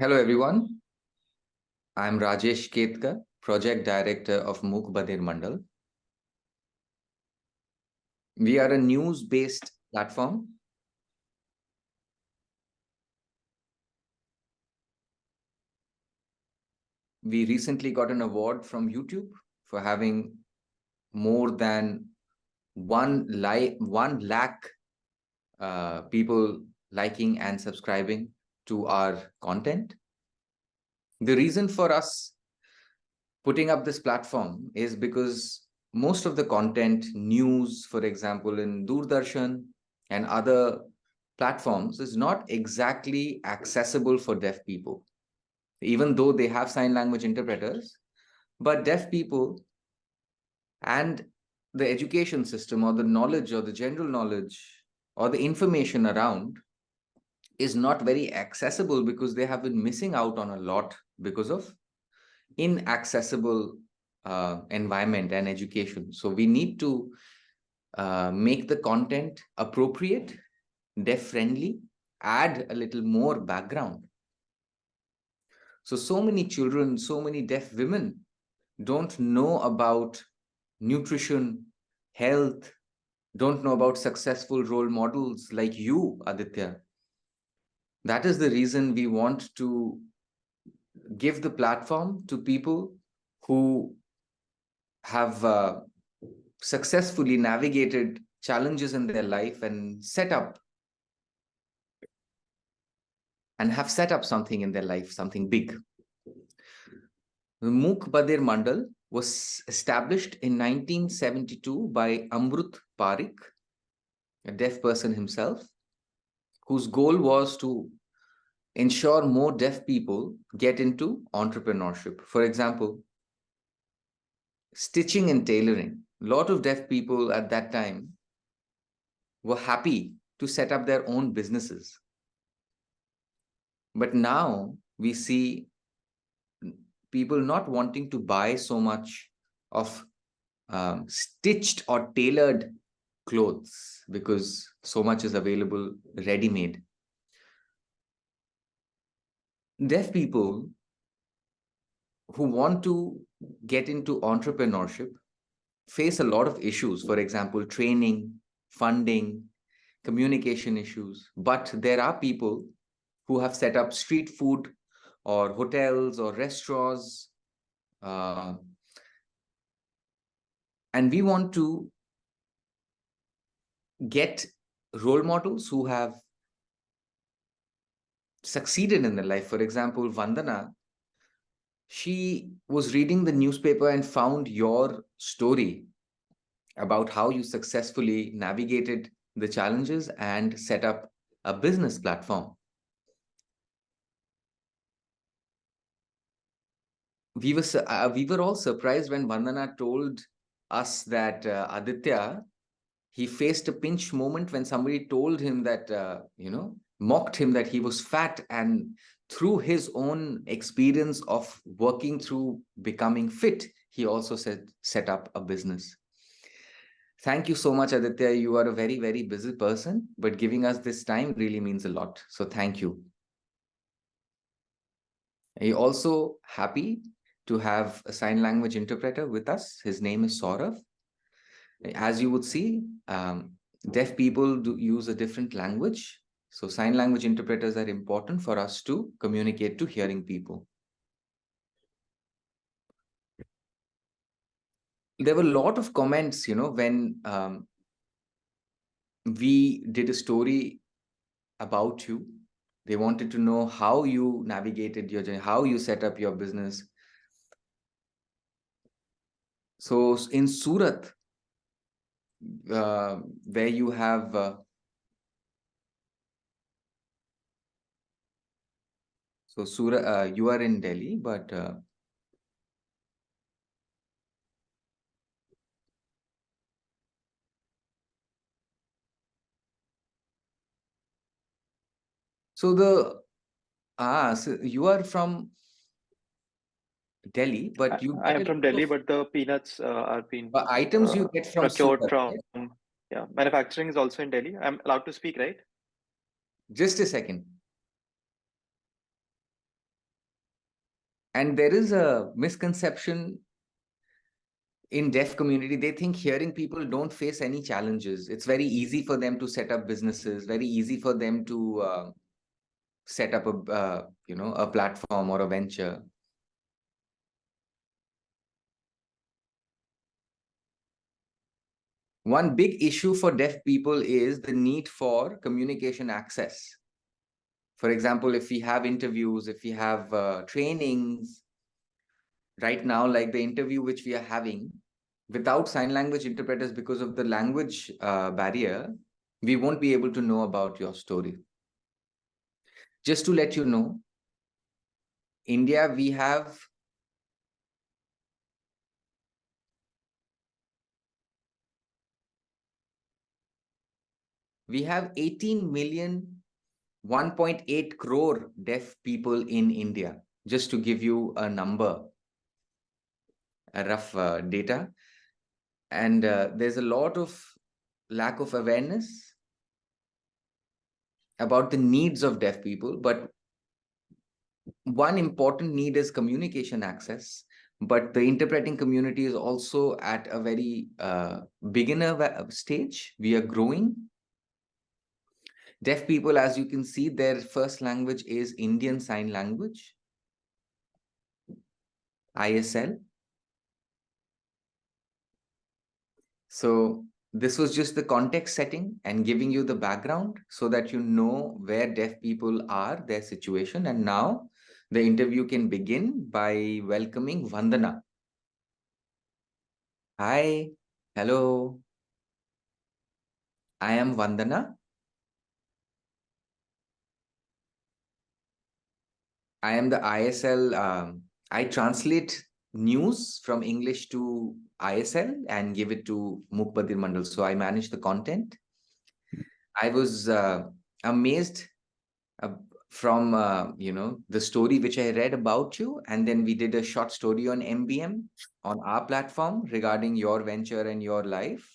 Hello everyone, I'm Rajesh Ketkar, Project Director of Mook Badir Mandal. We are a news-based platform. We recently got an award from YouTube for having more than 1 lakh people liking and subscribing to our content. The reason for us putting up this platform is because most of the content, news, for example, in Doordarshan and other platforms, is not exactly accessible for deaf people, even though they have sign language interpreters. But deaf people and the education system, or the knowledge, or the general knowledge, or the information around is not very accessible because they have been missing out on a lot because of inaccessible environment and education. So we need to make the content appropriate, deaf friendly, add a little more background. So many children, so many deaf women don't know about nutrition, health, don't know about successful role models like you, Aditya. That is the reason we want to give the platform to people who have successfully navigated challenges in their life and have set up something in their life, something big. Mook Badir Mandal was established in 1972 by Amrut Parikh, a deaf person himself, whose goal was to ensure more deaf people get into entrepreneurship. For example, stitching and tailoring. A lot of deaf people at that time were happy to set up their own businesses. But now we see people not wanting to buy so much of stitched or tailored clothes because so much is available ready-made. Deaf people who want to get into entrepreneurship face a lot of issues. For example, training, funding, communication issues. But there are people who have set up street food or hotels or restaurants. And we want to get role models who have succeeded in their life. For example, Vandana, she was reading the newspaper and found your story about how you successfully navigated the challenges and set up a business platform. We were all surprised when Vandana told us that Aditya, he faced a pinch moment when somebody told him that, mocked him that he was fat, and through his own experience of working through becoming fit, he also set up a business. Thank you so much, Aditya. You are a very, very busy person, but giving us this time really means a lot. So thank you. I'm also happy to have a sign language interpreter with us. His name is Saurav. As you would see, deaf people do use a different language. So sign language interpreters are important for us to communicate to hearing people. There were a lot of comments, when we did a story about you. They wanted to know how you navigated your journey, how you set up your business. So in Surat, where you have so Surat, you are in Delhi, but so you are from Delhi, but you I get am a from lot Delhi, of but the peanuts are being items you get from procured Surat, from, right? yeah, manufacturing is also in Delhi. I'm allowed to speak, right? Just a second. And there is a misconception in deaf community. They think hearing people don't face any challenges. It's very easy for them to set up businesses, very easy for them to set up a a platform or a venture. One big issue for deaf people is the need for communication access. For example, if we have interviews, if we have trainings, right now, like the interview which we are having, without sign language interpreters, because of the language barrier, we won't be able to know about your story. Just to let you know, India, we have 18 million, 1.8 crore deaf people in India, just to give you a number, a rough data. And there's a lot of lack of awareness about the needs of deaf people. But one important need is communication access. But the interpreting community is also at a very beginner stage. We are growing. Deaf people, as you can see, their first language is Indian Sign Language, ISL. So this was just the context setting and giving you the background so that you know where deaf people are, their situation. And now the interview can begin by welcoming Vandana. Hi, hello, I am Vandana. I am the ISL. I translate news from English to ISL and give it to Mukbadir Mandal. So I manage the content. I was amazed uh, from the story which I read about you, and then we did a short story on MBM on our platform regarding your venture and your life.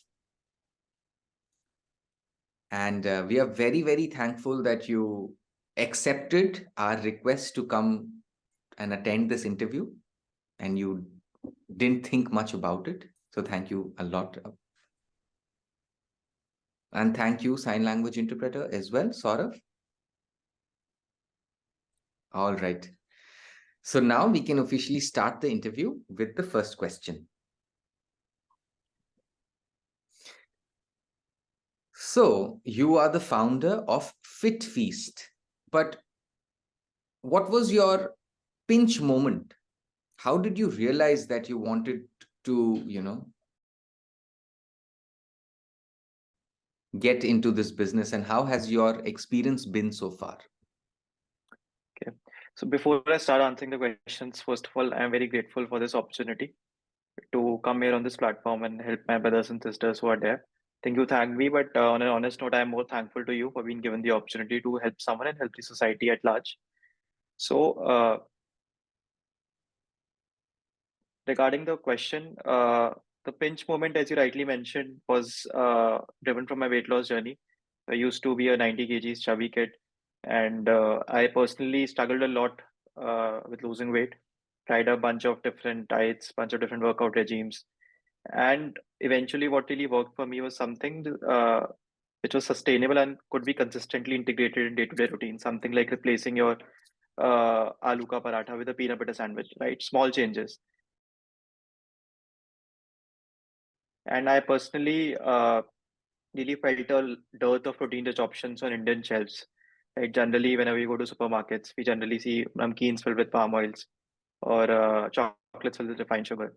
And we are very, very thankful that you accepted our request to come and attend this interview, and you didn't think much about it. So thank you a lot. And thank you, sign language interpreter, as well, Saurav. All right. So now we can officially start the interview with the first question. So you are the founder of Fitfeast, but what was your pinch moment? How did you realize that you wanted to, get into this business, and how has your experience been so far? Okay. So before I start answering the questions, first of all, I'm very grateful for this opportunity to come here on this platform and help my brothers and sisters who are there. Think you thank me, but on an honest note, I'm more thankful to you for being given the opportunity to help someone and help the society at large. So, regarding the question, the pinch moment, as you rightly mentioned, was driven from my weight loss journey. I used to be a 90 kgs chubby kid, and I personally struggled a lot with losing weight. Tried a bunch of different diets, bunch of different workout regimes, and eventually, what really worked for me was something which was sustainable and could be consistently integrated in day-to-day routine. Something like replacing your aloo ka paratha with a peanut butter sandwich, right? Small changes. And I personally really felt a dearth of protein-rich options on Indian shelves. Right? Generally, whenever you go to supermarkets, we generally see namkeens filled with palm oils or chocolates filled with refined sugar.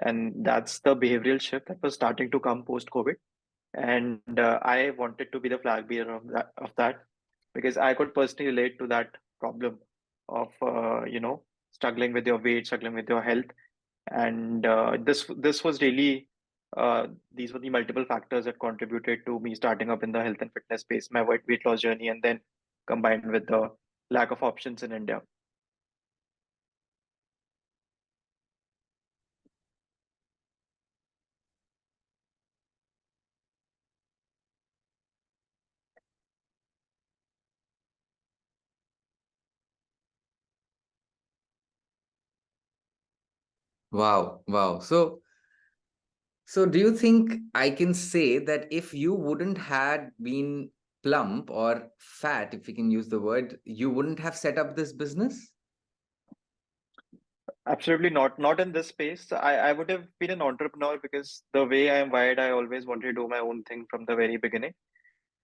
And that's the behavioral shift that was starting to come post-COVID. And I wanted to be the flag bearer of that because I could personally relate to that problem of struggling with your weight, struggling with your health, and this was really these were the multiple factors that contributed to me starting up in the health and fitness space, my weight loss journey, and then combined with the lack of options in India. Wow, wow. So do you think I can say that if you wouldn't had been plump or fat, if we can use the word, you wouldn't have set up this business? Absolutely not. Not in this space. I would have been an entrepreneur because the way I am wired, I always wanted to do my own thing from the very beginning.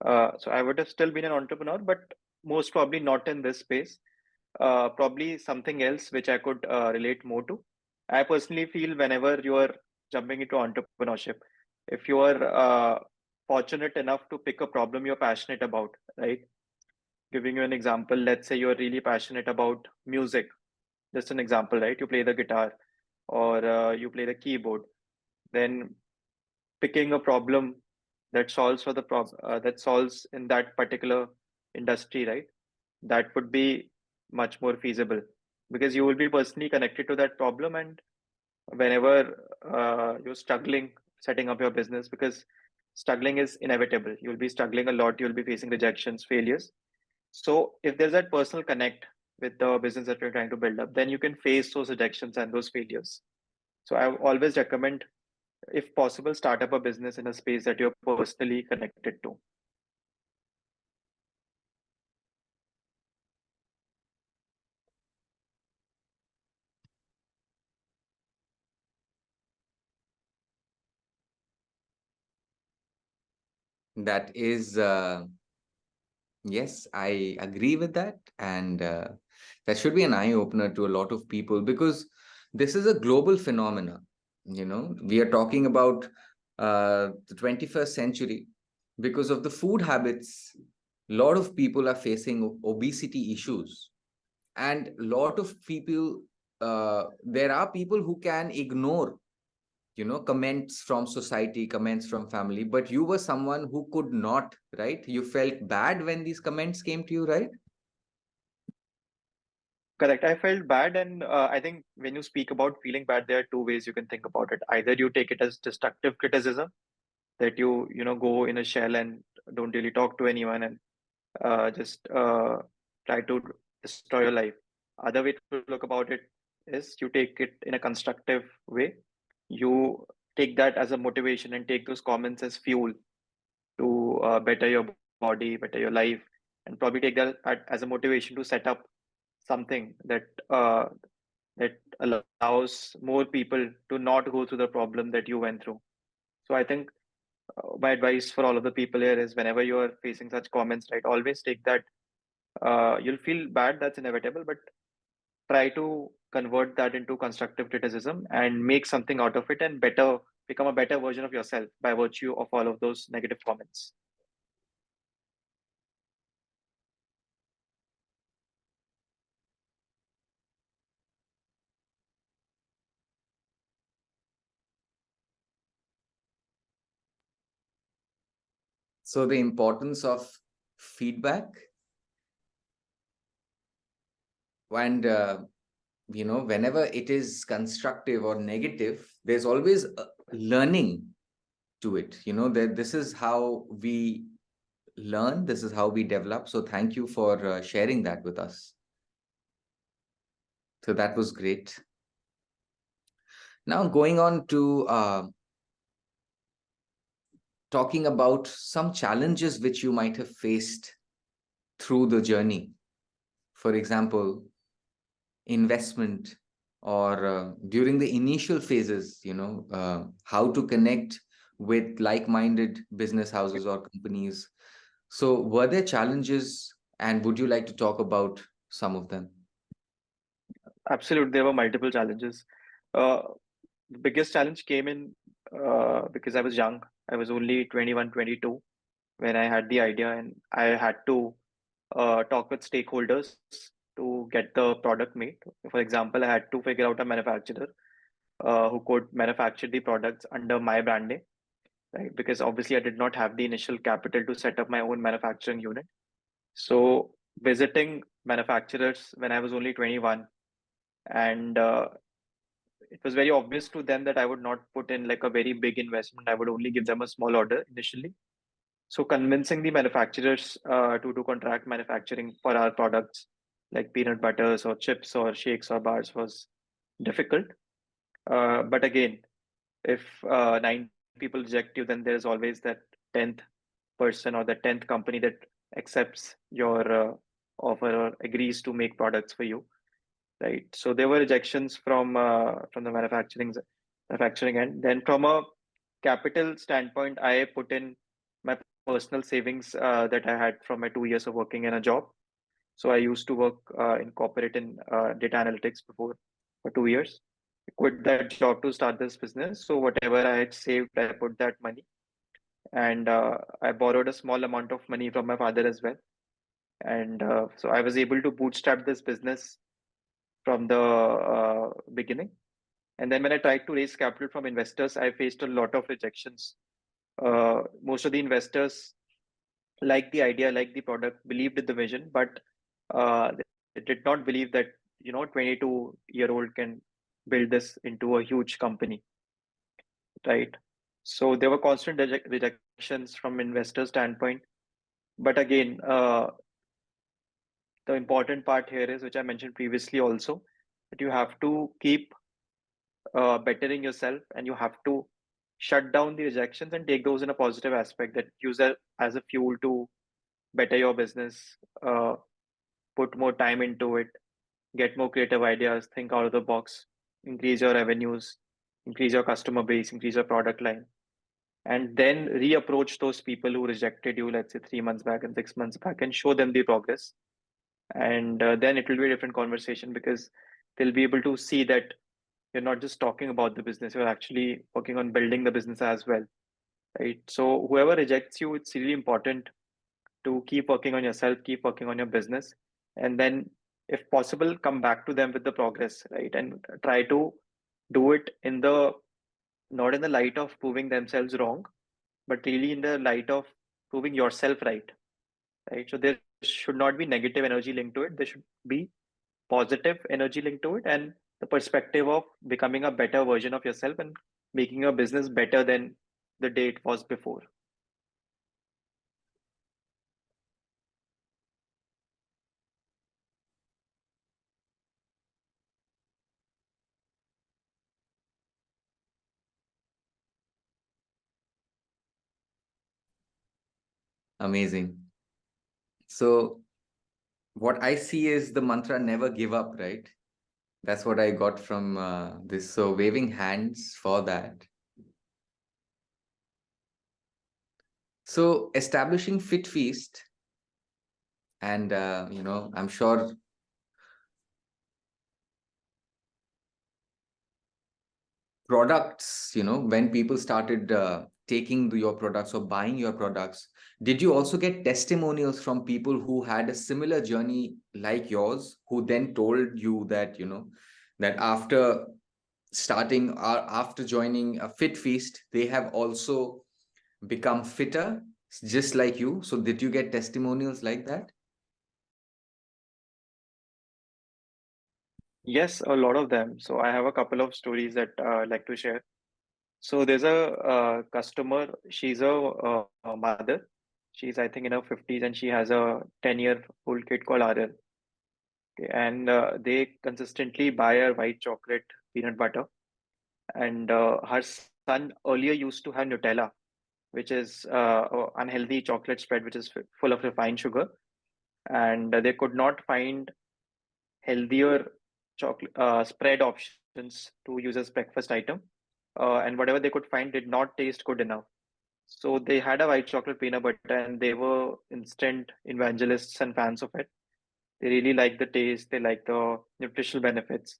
So I would have still been an entrepreneur, but most probably not in this space. Probably something else which I could relate more to. I personally feel whenever you are jumping into entrepreneurship, if you are fortunate enough to pick a problem you're passionate about, right? Giving you an example, let's say you're really passionate about music, just an example, right? You play the guitar or you play the keyboard, then picking a problem that solves for the that solves in that particular industry, right? That would be much more feasible because you will be personally connected to that problem, and whenever you're struggling setting up your business, because struggling is inevitable, you'll be struggling a lot, you'll be facing rejections, failures. So if there's that personal connect with the business that you're trying to build up, then you can face those rejections and those failures. So I always recommend, if possible, start up a business in a space that you're personally connected to. That is, yes, I agree with that. And that should be an eye opener to a lot of people because this is a global phenomena. We are talking about the 21st century because of the food habits. A lot of people are facing obesity issues, and a lot of people, there are people who can ignore comments from society, comments from family, but you were someone who could not, right? You felt bad when these comments came to you, right? Correct. I felt bad, and I think when you speak about feeling bad, there are two ways you can think about it. Either you take it as destructive criticism, that you go in a shell and don't really talk to anyone and just try to destroy your life. Other way to look about it is you take it in a constructive way. You take that as a motivation and take those comments as fuel to better your body, better your life, and probably take that as a motivation to set up something that allows more people to not go through the problem that you went through. So I think my advice for all of the people here is whenever you are facing such comments, right, always take that. You'll feel bad, that's inevitable, but try to convert that into constructive criticism and make something out of it and become a better version of yourself by virtue of all of those negative comments. So the importance of feedback, and whenever it is constructive or negative, there's always a learning to it. That this is how we learn, this is how we develop. So thank you for sharing that with us. So that was great. Now going on to talking about some challenges which you might have faced through the journey. For example, investment, or during the initial phases, how to connect with like-minded business houses or companies. So were there challenges, and would you like to talk about some of them? Absolutely, there were multiple challenges. Uh, the biggest challenge came in because I was young. I was only 21, 22 when I had the idea, and I had to talk with stakeholders to get the product made. For example, I had to figure out a manufacturer who could manufacture the products under my brand name, right? Because obviously I did not have the initial capital to set up my own manufacturing unit. So visiting manufacturers when I was only 21, and it was very obvious to them that I would not put in like a very big investment. I would only give them a small order initially. So convincing the manufacturers to do contract manufacturing for our products like peanut butters or chips or shakes or bars was difficult. But again, if 9 people reject you, then there's always that 10th person or the 10th company that accepts your offer or agrees to make products for you, right? So there were rejections from the manufacturing end. Then from a capital standpoint, I put in my personal savings that I had from my 2 years of working in a job. So I used to work in corporate in data analytics before for 2 years. I quit that job to start this business. So whatever I had saved, I put that money, and I borrowed a small amount of money from my father as well. And so I was able to bootstrap this business from the beginning. And then when I tried to raise capital from investors, I faced a lot of rejections. Most of the investors liked the idea, liked the product, believed in the vision, but they did not believe that 22-year-old can build this into a huge company, right? So there were constant rejections from investor standpoint. But again, the important part here is, which I mentioned previously also, that you have to keep bettering yourself, and you have to shut down the rejections and take those in a positive aspect, that use that as a fuel to better your business, put more time into it, get more creative ideas, think out of the box, increase your revenues, increase your customer base, increase your product line, and then reapproach those people who rejected you, let's say 3 months back and 6 months back, and show them the progress. And then it will be a different conversation, because they'll be able to see that you're not just talking about the business, you're actually working on building the business as well, right? So whoever rejects you, it's really important to keep working on yourself, keep working on your business, and then, if possible, come back to them with the progress, right? And try to do it in the not in the light of proving themselves wrong, but really in the light of proving yourself right, right? So there should not be negative energy linked to it. There should be positive energy linked to it, and the perspective of becoming a better version of yourself and making your business better than the day it was before. Amazing. So what I see is the mantra never give up, right? That's what I got from this. So waving hands for that. So establishing Fitfeast, and I'm sure products, when people started taking your products or buying your products, did you also get testimonials from people who had a similar journey like yours, who then told you that, that after starting or after joining a Fit Feast, they have also become fitter, just like you? So did you get testimonials like that? Yes, a lot of them. So I have a couple of stories that I'd like to share. So there's a customer. She's a mother. She's, I think, in her 50s, and she has a 10-year-old kid called Aryan. Okay, and they consistently buy her white chocolate peanut butter. And her son earlier used to have Nutella, which is unhealthy chocolate spread, which is full of refined sugar. And they could not find healthier chocolate spread options to use as breakfast item. And whatever they could find did not taste good enough. So they had a white chocolate peanut butter, and they were instant evangelists and fans of it. They really liked the taste, they liked the nutritional benefits.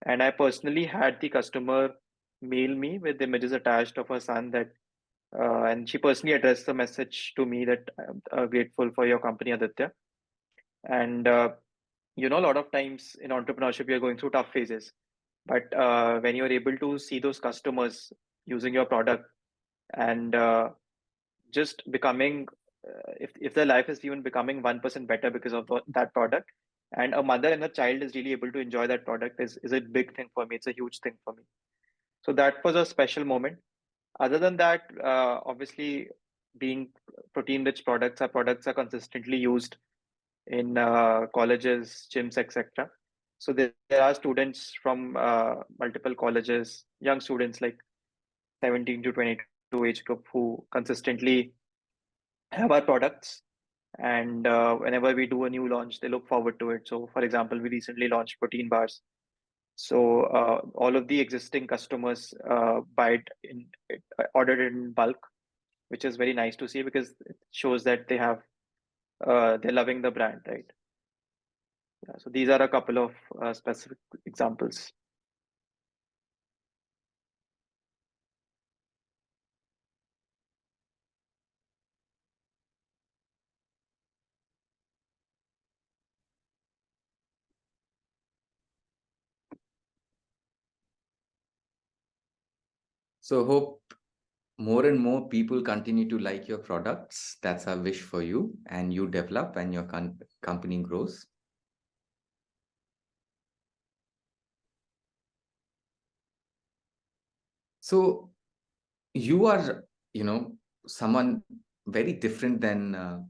And I personally had the customer mail me with images attached of her son, that and she personally addressed the message to me that I'm grateful for your company, Aditya. And a lot of times in entrepreneurship, you're going through tough phases. But when you're able to see those customers using your product, and just becoming, if their life is even becoming 1% better because of that product, and a mother and a child is really able to enjoy that product, is a big thing for me. It's a huge thing for me. So that was a special moment. Other than that, obviously, being protein rich products, our products are consistently used in colleges, gyms, etc. So there are students from multiple colleges, young students like 17 to 22 age group who consistently have our products. And whenever we do a new launch, they look forward to it. So, for example, we recently launched protein bars. So all of the existing customers buy ordered it in bulk, which is very nice to see because it shows that they're loving the brand, right? Yeah, so these are a couple of specific examples. So hope more and more people continue to like your products. That's our wish for you, and you develop and your company grows. So you are, someone very different than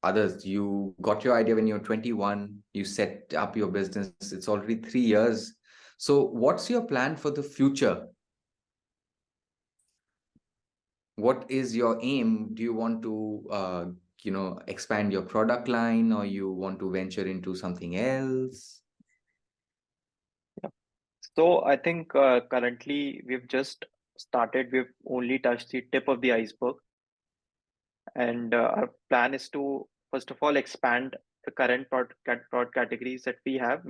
others. You got your idea when you're 21, you set up your business, it's already 3 years. So what's your plan for the future? What is your aim? Do you want to expand your product line, or you want to venture into something else? Yeah. So I think currently we've just started. We've only touched the tip of the iceberg, and our plan is to first of all expand the current product categories that we have.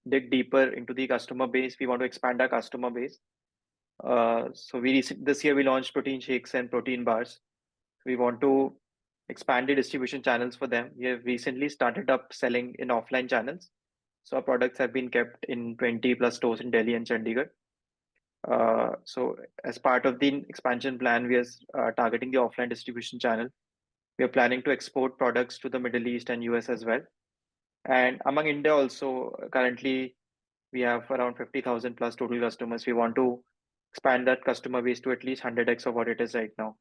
Dig deeper into the customer base. We want to expand our customer base. So this year we launched protein shakes and protein bars. We want to expand the distribution channels for them. We have recently started up selling in offline channels. So our products have been kept in 20 plus stores in Delhi and Chandigarh. So as part of the expansion plan, we are targeting the offline distribution channel. We are planning to export products to the Middle East and US as well. And among India also, currently we have around 50,000 plus total customers. We want to expand that customer base to at least 100x of what it is right now.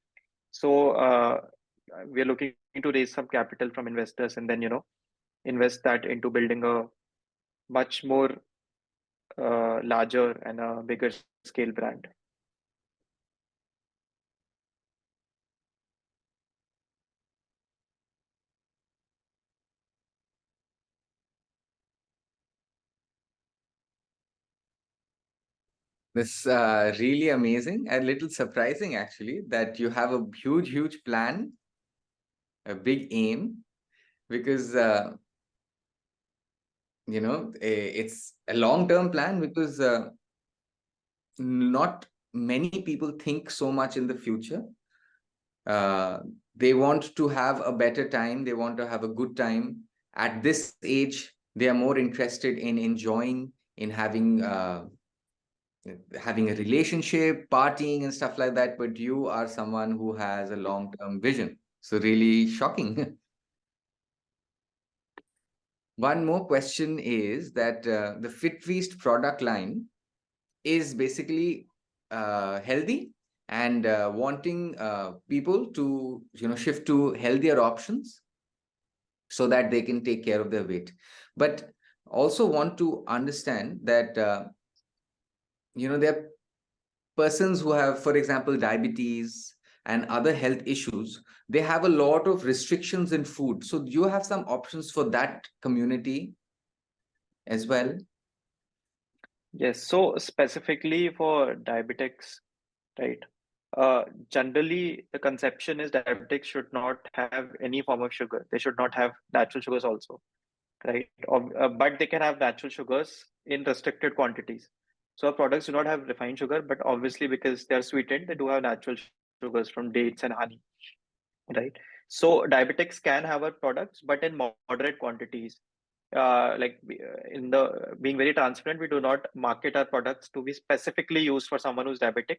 So we are looking to raise some capital from investors and then invest that into building a much more larger and a bigger scale brand. This really amazing and little surprising actually that you have a huge plan, a big aim, because it's a long-term plan, because not many people think so much in the future. Uh, they want to have a better time. They want to have a good time. At this age, they are more interested in enjoying, in having a relationship, partying and stuff like that. But you are someone who has a long-term vision. So really shocking. One more question is that the Fitfeast product line is basically healthy and wanting people to shift to healthier options so that they can take care of their weight, but also want to understand that there are persons who have, for example, diabetes and other health issues. They have a lot of restrictions in food, so do you have some options for that community as well? Yes, so specifically for diabetics, right? Generally, the conception is diabetics should not have any form of sugar. They should not have natural sugars also, right? But they can have natural sugars in restricted quantities. So our products do not have refined sugar, but obviously because they are sweetened, they do have natural sugars from dates and honey, right? So diabetics can have our products, but in moderate quantities. In the being very transparent, we do not market our products to be specifically used for someone who's diabetic.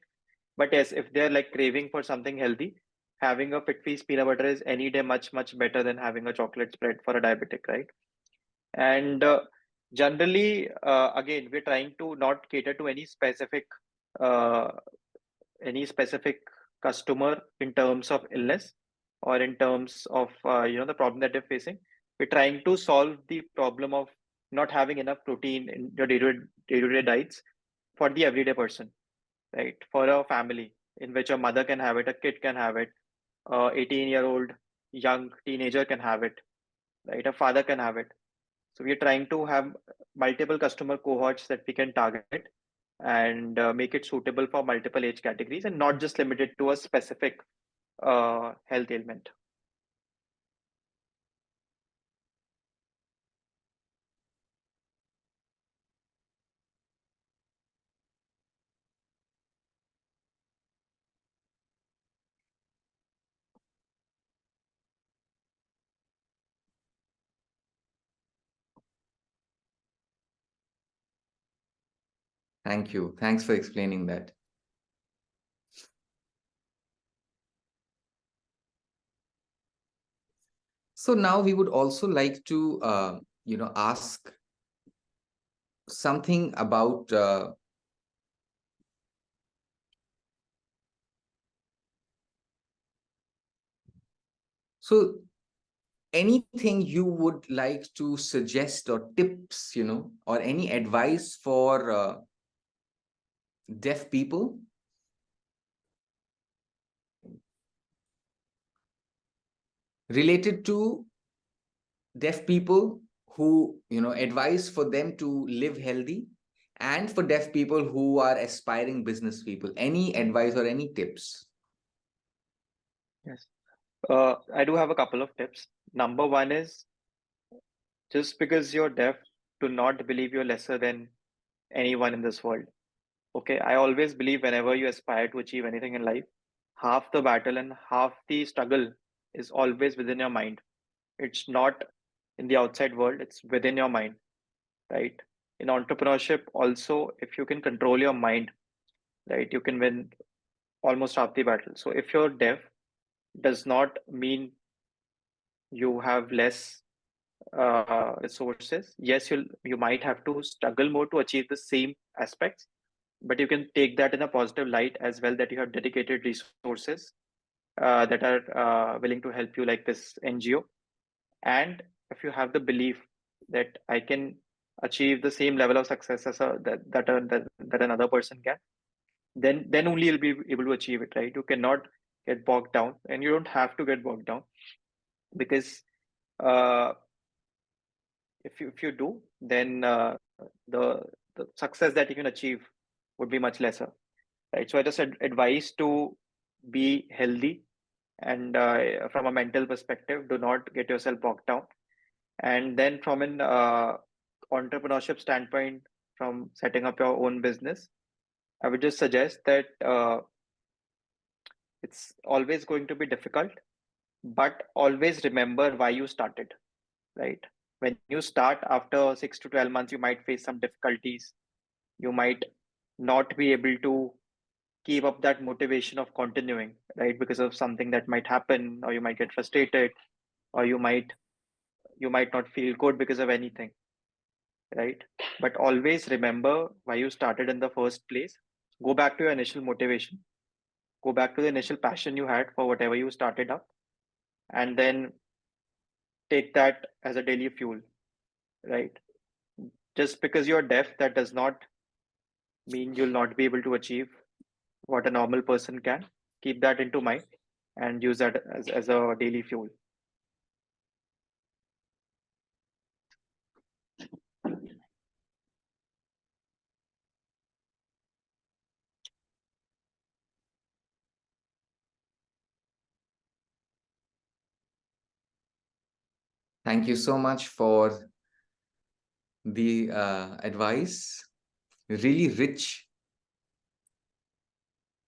But yes, if they're like craving for something healthy, having a Fitfeast peanut butter is any day much better than having a chocolate spread for a diabetic, right? And generally, again, we're trying to not cater to uh, any specific customer in terms of illness or in terms of the problem that they're facing. We're trying to solve the problem of not having enough protein in your day-to-day diets for the everyday person, right? For a family in which a mother can have it, a kid can have it, a 18-year-old young teenager can have it, right? A father can have it. So we are trying to have multiple customer cohorts that we can target and make it suitable for multiple age categories and not just limited to a specific health ailment. Thank you. Thanks for explaining that. So now we would also like to, ask something about so anything you would like to suggest or tips, or any advice for deaf people related to deaf people who, advice for them to live healthy, and for deaf people who are aspiring business people? Any advice or any tips? Yes. I do have a couple of tips. Number one is just because you're deaf, do not believe you're lesser than anyone in this world. Okay. I always believe whenever you aspire to achieve anything in life, half the battle and half the struggle is always within your mind. It's not in the outside world, it's within your mind, right? In entrepreneurship, also, if you can control your mind, right, you can win almost half the battle. So if you're deaf, does not mean you have less resources. Yes, you might have to struggle more to achieve the same aspects, but you can take that in a positive light as well, that you have dedicated resources that are willing to help you, like this NGO. And if you have the belief that I can achieve the same level of success as that another person can, then only you'll be able to achieve it, right? You cannot get bogged down, and you don't have to get bogged down, because uh, if you do, then the success that you can achieve would be much lesser, right? So I just advise to be healthy, and from a mental perspective, do not get yourself bogged down. And then from an entrepreneurship standpoint, from setting up your own business, I would just suggest that it's always going to be difficult, but always remember why you started, right? When you start, after 6 to 12 months, you might face some difficulties. You might not be able to keep up that motivation of continuing, right? Because of something that might happen, or you might get frustrated, or you might not feel good because of anything, right? But always remember why you started in the first place. Go back to your initial motivation, go back to the initial passion you had for whatever you started up, and then take that as a daily fuel, right? Just because you're deaf, that does not mean you'll not be able to achieve what a normal person can. Keep that into mind and use that as a daily fuel. Thank you so much for the advice. Really rich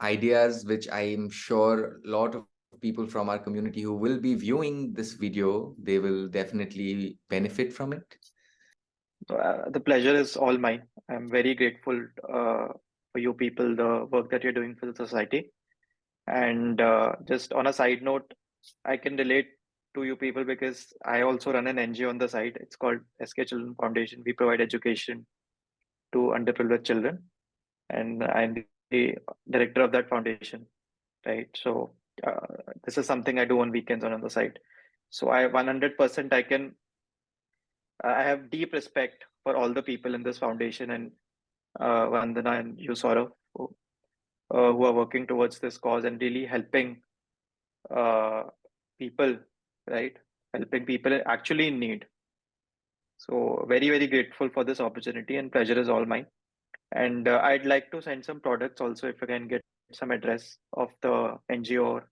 ideas, which I am sure a lot of people from our community who will be viewing this video, they will definitely benefit from it. The pleasure is all mine. I'm very grateful for you people, the work that you're doing for the society. And just on a side note, I can relate to you people because I also run an NGO on the side. It's called SK Children Foundation. We provide education to underprivileged children, and I'm the director of that foundation, right? So uh, this is something I do on weekends on the side. So I 100% I can I have deep respect for all the people in this foundation, and Vandana and you, Saurav, who are working towards this cause and really helping uh, people, right? Helping people actually in need. So very, very grateful for this opportunity, and pleasure is all mine. And I'd like to send some products also if I can get some address of the NGO or